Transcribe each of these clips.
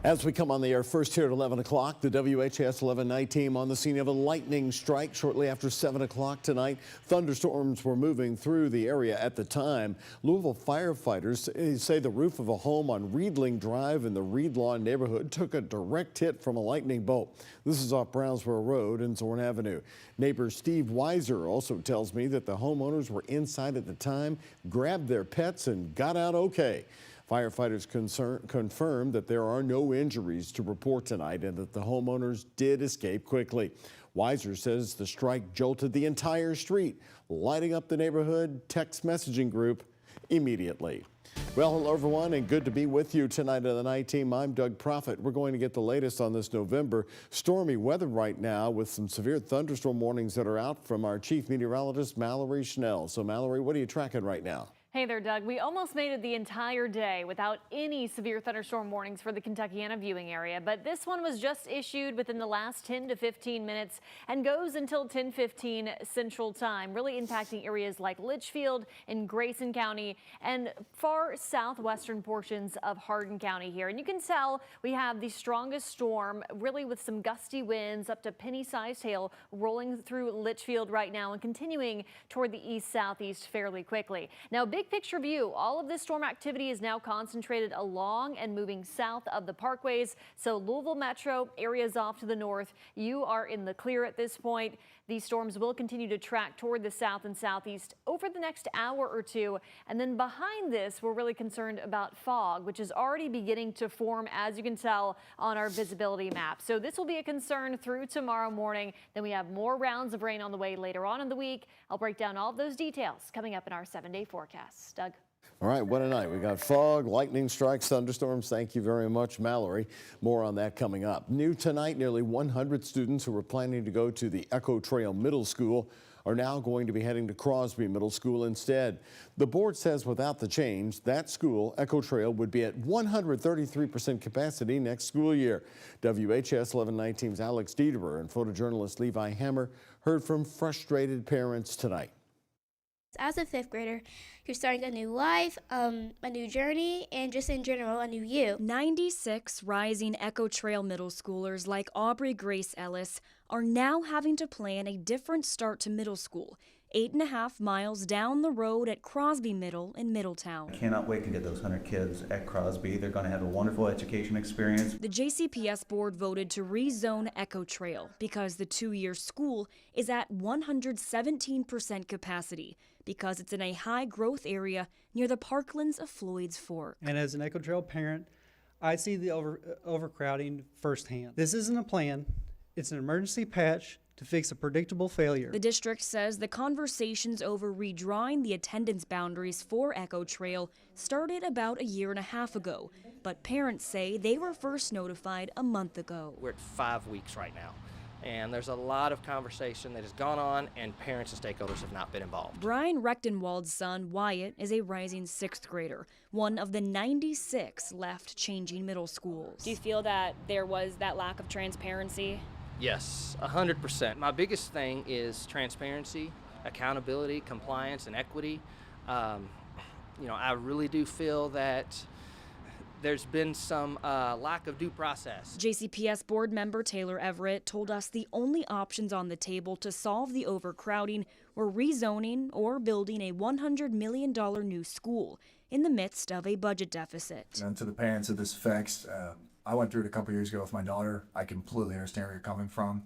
As we come on the air first here at 11 o'clock, the WHAS11 night team on the scene of a lightning strike shortly after 7 o'clock tonight. Thunderstorms were moving through the area at the time. Louisville firefighters say the roof of a home on Reedling Drive in the Reed Lawn neighborhood took a direct hit from a lightning bolt. This is off Brownsboro Road and Zorn Avenue. Neighbor Steve Weiser also tells me that the homeowners were inside at the time, grabbed their pets, and got out okay. Firefighters confirmed that there are no injuries to report tonight and that the homeowners did escape quickly. Weiser says the strike jolted the entire street, lighting up the neighborhood text messaging group immediately. Well, hello everyone, and good to be with you tonight on the night team. I'm Doug Prophet. We're going to get the latest on this November stormy weather right now with some severe thunderstorm warnings that are out from our chief meteorologist, Mallory Schnell. So Mallory, what are you tracking right now? Hey there, Doug. We almost made it the entire day without any severe thunderstorm warnings for the Kentuckiana viewing area, but this one was just issued within the last 10 to 15 minutes and goes until 10:15 Central Time, really impacting areas like Litchfield and Grayson County and far southwestern portions of Hardin County here. And you can tell we have the strongest storm, really with some gusty winds up to penny-sized hail rolling through Litchfield right now and continuing toward the east-southeast fairly quickly. Now, big picture view, all of this storm activity is now concentrated along and moving south of the parkways. So Louisville Metro areas off to the north, you are in the clear at this point. These storms will continue to track toward the south and southeast over the next hour or two. And then behind this, we're really concerned about fog, which is already beginning to form, as you can tell on our visibility map. So this will be a concern through tomorrow morning. Then we have more rounds of rain on the way later on in the week. I'll break down all of those details coming up in our 7-day forecast. Doug. All right, what a night. We got fog, lightning strikes, thunderstorms. Thank you very much, Mallory. More on that coming up. New tonight, nearly 100 students who were planning to go to the Echo Trail Middle School are now going to be heading to Crosby Middle School instead. The board says without the change, that school, Echo Trail, would be at 133% capacity next school year. WHAS 11 night team's Alex Dieterer and photojournalist Levi Hammer heard from frustrated parents tonight. As a fifth grader, you're starting a new life, a new journey, and just in general, a new you. 96 rising Echo Trail middle schoolers like Aubrey Grace Ellis are now having to plan a different start to middle school, 8.5 miles down the road at Crosby Middle in Middletown. I cannot wait to get those 100 kids at Crosby. They're going to have a wonderful education experience. The JCPS board voted to rezone Echo Trail because the two-year school is at 117% capacity because it's in a high-growth area near the parklands of Floyd's Fork. And as an Echo Trail parent, I see the overcrowding firsthand. This isn't a plan. It's an emergency patch to fix a predictable failure. The district says the conversations over redrawing the attendance boundaries for Echo Trail started about a year and a half ago, but parents say they were first notified a month ago. We're at 5 weeks right now, and there's a lot of conversation that has gone on, and parents and stakeholders have not been involved. Brian Rechtenwald's son, Wyatt, is a rising 6th grader, one of the 96 left changing middle schools. Do you feel that there was that lack of transparency? Yes, 100%. My biggest thing is transparency, accountability, compliance, and equity. I really do feel that there's been some lack of due process. JCPS board member Taylor Everett told us the only options on the table to solve the overcrowding were rezoning or building a $100 million new school in the midst of a budget deficit. And to the parents that this affects, I went through it a couple years ago with my daughter. I completely understand where you're coming from.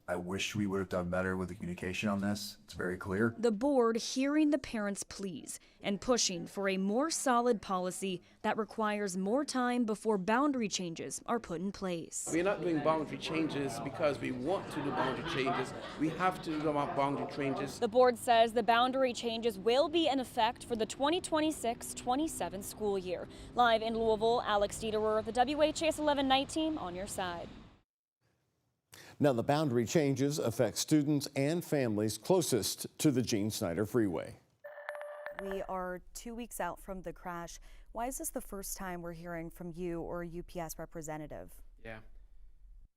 I wish we would have done better with the communication on this. It's very clear. The board hearing the parents' pleas and pushing for a more solid policy that requires more time before boundary changes are put in place. We're not doing boundary changes because we want to do boundary changes. We have to do the boundary changes. The board says the boundary changes will be in effect for the 2026-27 school year. Live in Louisville, Alex Dieterer, the WHAS 11 night team on your side. Now, the boundary changes affect students and families closest to the Gene Snyder Freeway. We are 2 weeks out from the crash. Why is this the first time we're hearing from you or a UPS representative? Yeah.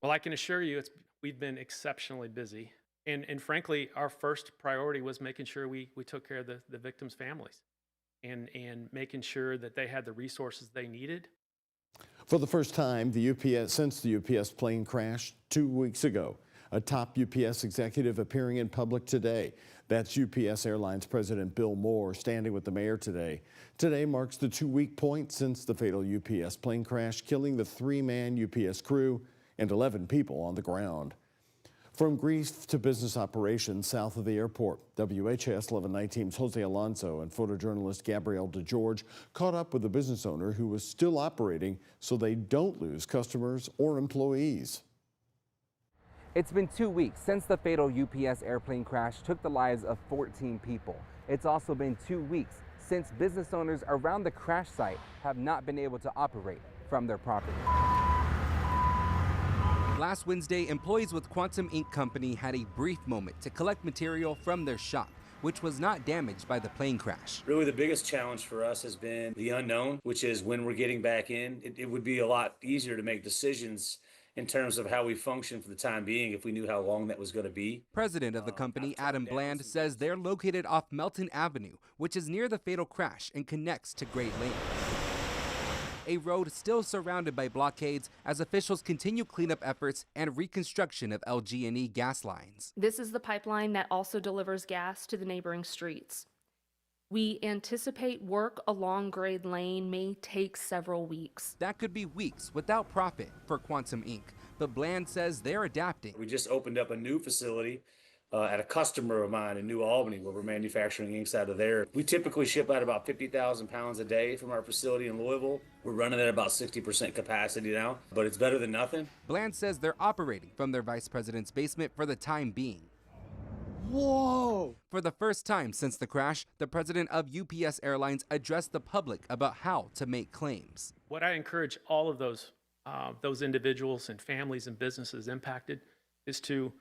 Well, I can assure you we've been exceptionally busy. And frankly, our first priority was making sure we took care of the victims' families and making sure that they had the resources they needed. For the first time since the UPS plane crash 2 weeks ago, a top UPS executive appearing in public today. That's UPS Airlines President Bill Moore standing with the mayor today. Today marks the 2-week point since the fatal UPS plane crash, killing the 3-man UPS crew and 11 people on the ground. From grief to business operations south of the airport, WHAS 11 night team's Jose Alonso and photojournalist Gabrielle DeGeorge caught up with a business owner who was still operating so they don't lose customers or employees. It's been 2 weeks since the fatal UPS airplane crash took the lives of 14 people. It's also been 2 weeks since business owners around the crash site have not been able to operate from their property. Last Wednesday, employees with Quantum Inc. Company had a brief moment to collect material from their shop, which was not damaged by the plane crash. Really, the biggest challenge for us has been the unknown, which is when we're getting back in. It would be a lot easier to make decisions in terms of how we function for the time being if we knew how long that was going to be. President of the company, Adam Bland, says they're located off Melton Avenue, which is near the fatal crash and connects to Great Lane. A road still surrounded by blockades as officials continue cleanup efforts and reconstruction of LG&E gas lines. This is the pipeline that also delivers gas to the neighboring streets. We anticipate work along Grade Lane may take several weeks. That could be weeks without profit for Quantum Inc., but Bland says they're adapting. We just opened up a new facility at a customer of mine in New Albany where we're manufacturing inks out of there. We typically ship out about 50,000 pounds a day from our facility in Louisville. We're running at about 60% capacity now, but it's better than nothing. Bland says they're operating from their vice president's basement for the time being. Whoa! For the first time since the crash, the president of UPS Airlines addressed the public about how to make claims. What I encourage all of those individuals and families and businesses impacted is to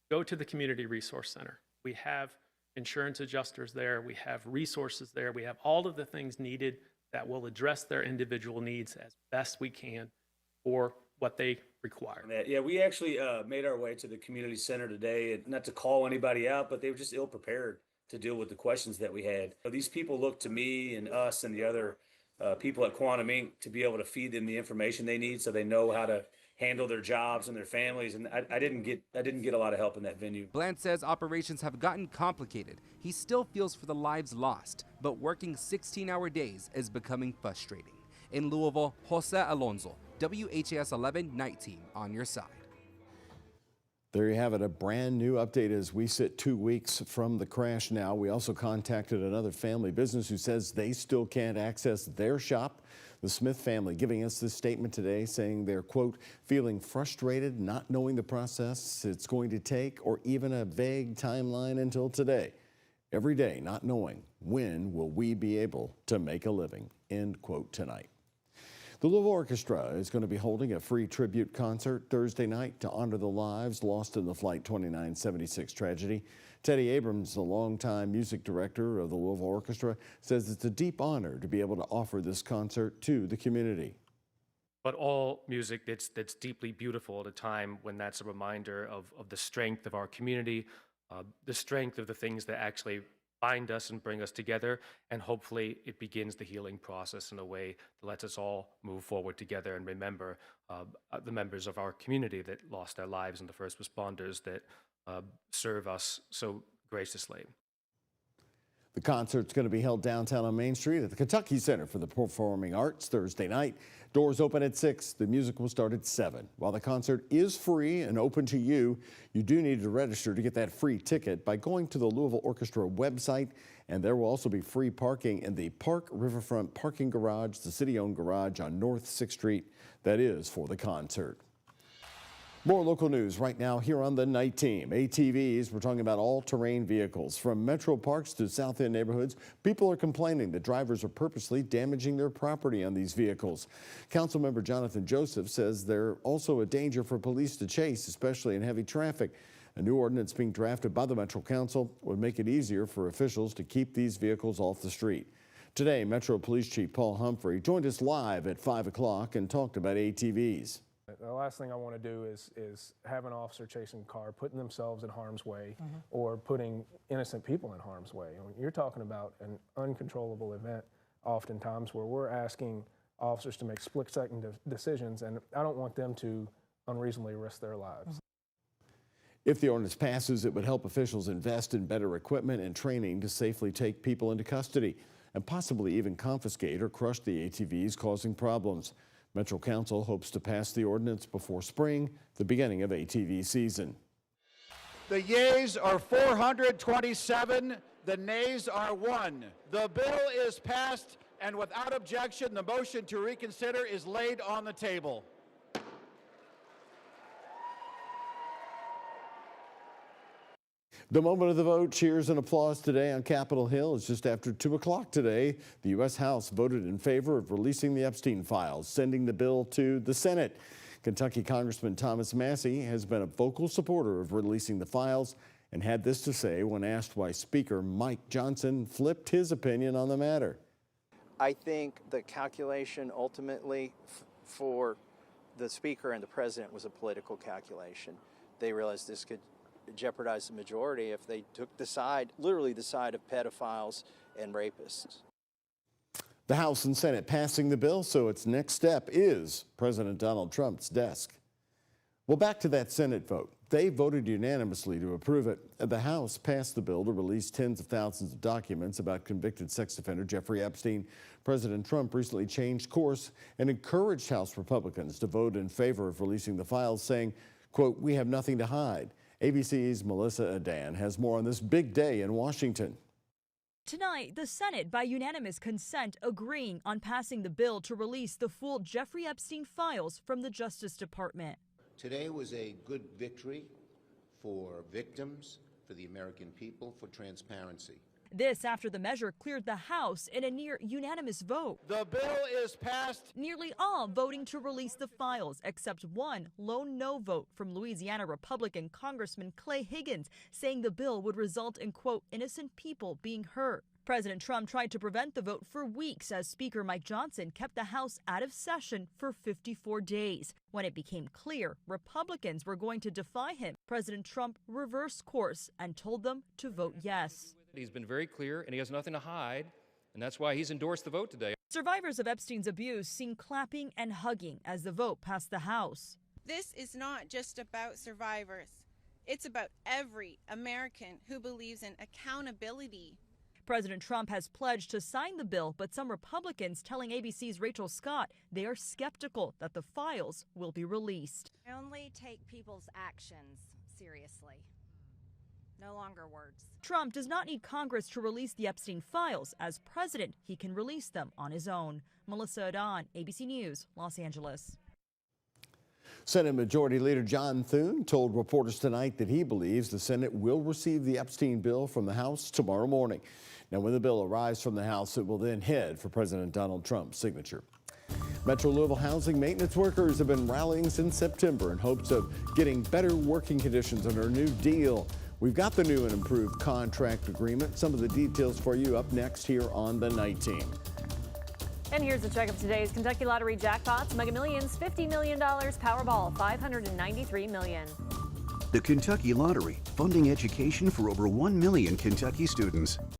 go to the Community Resource Center. We have insurance adjusters there. We have resources there. We have all of the things needed that will address their individual needs as best we can for what they require. Yeah, we actually made our way to the community center today, not to call anybody out, but they were just ill prepared to deal with the questions that we had. These people look to me and us and the other people at Quantum Inc. to be able to feed them the information they need so they know how to handle their jobs and their families, and I didn't get a lot of help in that venue. Bland says operations have gotten complicated. He still feels for the lives lost, but working 16-hour days is becoming frustrating. In Louisville, Jose Alonso, WHAS 11 Night Team on your side. There you have it, a brand new update as we sit 2 weeks from the crash now. We also contacted another family business who says they still can't access their shop. The Smith family giving us this statement today saying they're, quote, feeling frustrated, not knowing the process it's going to take or even a vague timeline until today. Every day not knowing when will we be able to make a living, end quote, tonight. The Louisville Orchestra is going to be holding a free tribute concert Thursday night to honor the lives lost in the Flight 2976 tragedy. Teddy Abrams, the longtime music director of the Louisville Orchestra, says it's a deep honor to be able to offer this concert to the community. But all music that's deeply beautiful at a time when that's a reminder of the strength of our community, the strength of the things that actually bind us and bring us together, and hopefully it begins the healing process in a way that lets us all move forward together and remember the members of our community that lost their lives and the first responders that serve us so graciously. The concert's going to be held downtown on Main Street at the Kentucky Center for the Performing Arts Thursday night. Doors open at 6. The music will start at 7. While the concert is free and open to you, you do need to register to get that free ticket by going to the Louisville Orchestra website. And there will also be free parking in the Park Riverfront Parking Garage, the city-owned garage on North 6th Street. That is for the concert. More local news right now here on the Night Team. ATVs, we're talking about all-terrain vehicles. From metro parks to South End neighborhoods, people are complaining that drivers are purposely damaging their property on these vehicles. Councilmember Jonathan Joseph says they're also a danger for police to chase, especially in heavy traffic. A new ordinance being drafted by the Metro Council would make it easier for officials to keep these vehicles off the street. Today, Metro Police Chief Paul Humphrey joined us live at 5 o'clock and talked about ATVs. The last thing I want to do is have an officer chasing a car, putting themselves in harm's way, or putting innocent people in harm's way. You're talking about an uncontrollable event oftentimes where we're asking officers to make split-second decisions, and I don't want them to unreasonably risk their lives. If the ordinance passes, it would help officials invest in better equipment and training to safely take people into custody and possibly even confiscate or crush the ATVs causing problems. Metro Council hopes to pass the ordinance before spring, the beginning of ATV season. The yeas are 427, the nays are 1. The bill is passed, and without objection, the motion to reconsider is laid on the table. The moment of the vote, cheers and applause today on Capitol Hill. It's just after 2 o'clock today. The U.S. House voted in favor of releasing the Epstein files, sending the bill to the Senate. Kentucky Congressman Thomas Massie has been a vocal supporter of releasing the files and had this to say when asked why Speaker Mike Johnson flipped his opinion on the matter. I think the calculation ultimately for the Speaker and the President was a political calculation. They realized this could jeopardize the majority if they took the side, literally the side of pedophiles and rapists. The House and Senate passing the bill, so its next step is President Donald Trump's desk. Well, back to that Senate vote. They voted unanimously to approve it. The House passed the bill to release tens of thousands of documents about convicted sex offender Jeffrey Epstein. President Trump recently changed course and encouraged House Republicans to vote in favor of releasing the files, saying, quote, "We have nothing to hide." ABC's Melissa Adan has more on this big day in Washington. Tonight, the Senate, by unanimous consent, agreeing on passing the bill to release the full Jeffrey Epstein files from the Justice Department. Today was a good victory for victims, for the American people, for transparency. This after the measure cleared the House in a near unanimous vote. The bill is passed. Nearly all voting to release the files, except one lone no vote from Louisiana Republican Congressman Clay Higgins, saying the bill would result in, quote, innocent people being hurt. President Trump tried to prevent the vote for weeks as Speaker Mike Johnson kept the House out of session for 54 days. When it became clear Republicans were going to defy him, President Trump reversed course and told them to vote yes. He's been very clear and he has nothing to hide, and that's why he's endorsed the vote today. Survivors of Epstein's abuse seen clapping and hugging as the vote passed the House. This is not just about survivors. It's about every American who believes in accountability. President Trump has pledged to sign the bill, but some Republicans telling ABC's Rachel Scott they are skeptical that the files will be released. I only take people's actions seriously. No longer words. Trump does not need Congress to release the Epstein files. As president, he can release them on his own. Melissa Adan, ABC News, Los Angeles. Senate Majority Leader John Thune told reporters tonight that he believes the Senate will receive the Epstein bill from the House tomorrow morning. Now, when the bill arrives from the House, it will then head for President Donald Trump's signature. Metro Louisville housing maintenance workers have been rallying since September in hopes of getting better working conditions under a new deal. We've got the new and improved contract agreement. Some of the details for you up next here on the Night Team. And here's a check of today's Kentucky Lottery jackpots. Mega Millions, $50 million. Powerball, $593 million. The Kentucky Lottery, funding education for over 1 million Kentucky students.